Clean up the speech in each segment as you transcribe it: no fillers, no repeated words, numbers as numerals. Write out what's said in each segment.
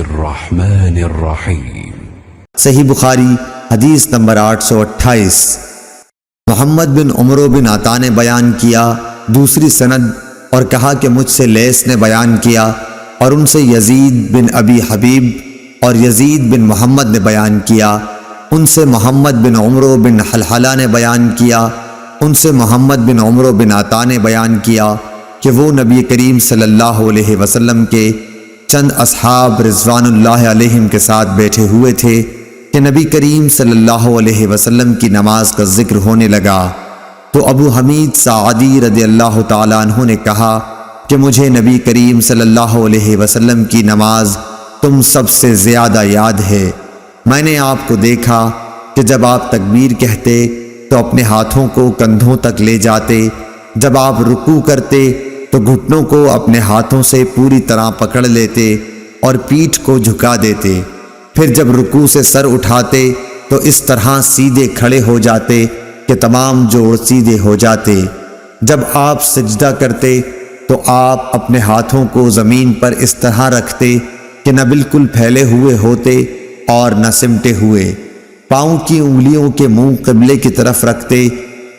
الرحمن الرحیم۔ صحیح بخاری حدیث نمبر 828۔ محمد بن عمرو بن عطا نے بیان کیا دوسری سند اور کہا کہ مجھ سے لیث نے بیان کیا اور ان سے یزید بن ابی حبیب اور یزید بن محمد نے بیان کیا، ان سے محمد بن عمرو بن حلحلہ نے بیان کیا، ان سے محمد بن عمرو بن عطا نے بیان کیا کہ وہ نبی کریم صلی اللہ علیہ وسلم کے چند اصحاب رضوان اللہ علیہم کے ساتھ بیٹھے ہوئے تھے کہ نبی کریم صلی اللہ علیہ وسلم کی نماز کا ذکر ہونے لگا، تو ابو حمید ساعدی رضی اللہ تعالیٰ عنہ نے کہا کہ مجھے نبی کریم صلی اللہ علیہ وسلم کی نماز تم سب سے زیادہ یاد ہے۔ میں نے آپ کو دیکھا کہ جب آپ تکبیر کہتے تو اپنے ہاتھوں کو کندھوں تک لے جاتے، جب آپ رکوع کرتے تو گھٹنوں کو اپنے ہاتھوں سے پوری طرح پکڑ لیتے اور پیٹھ کو جھکا دیتے، پھر جب رکوع سے سر اٹھاتے تو اس طرح سیدھے کھڑے ہو جاتے کہ تمام جوڑ سیدھے ہو جاتے، جب آپ سجدہ کرتے تو آپ اپنے ہاتھوں کو زمین پر اس طرح رکھتے کہ نہ بالکل پھیلے ہوئے ہوتے اور نہ سمٹے ہوئے، پاؤں کی انگلیوں کے منہ قبلے کی طرف رکھتے،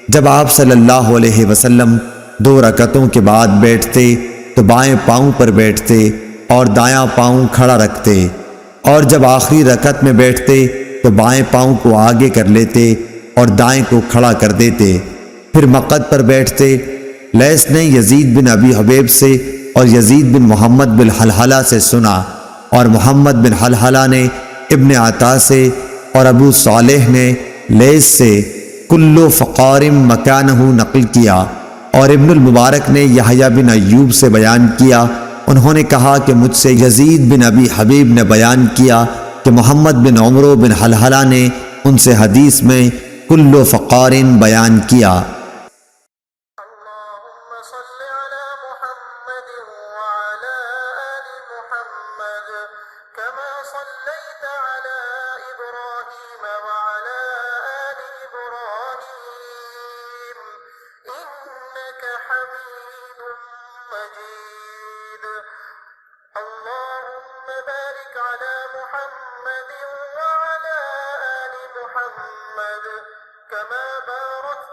جب آپ صلی اللہ علیہ وسلم 2 رکعتوں کے بعد بیٹھتے تو بائیں پاؤں پر بیٹھتے اور دایاں پاؤں کھڑا رکھتے، اور جب آخری رکعت میں بیٹھتے تو بائیں پاؤں کو آگے کر لیتے اور دائیں کو کھڑا کر دیتے، پھر مقعد پر بیٹھتے۔ لیث نے یزید بن ابی حبیب سے اور یزید بن محمد بن حلحلہ سے سنا، اور محمد بن حلحلہ نے ابن عطا سے اور ابو صالح نے لیث سے کلو فقارم مکانہ نقل کیا، اور ابن المبارک نے یحییٰ بن ایوب سے بیان کیا، انہوں نے کہا کہ مجھ سے یزید بن ابی حبیب نے بیان کیا کہ محمد بن عمرو بن حلحلہ نے ان سے حدیث میں کلو فقارن بیان کیا۔ اللهم صل على محمد وعلى آل محمد كما صليت على إبراهيم وعلى آل إبراهيم إنك حميد مجيد اللهم بارك على محمد وعلى آل محمد كما باركت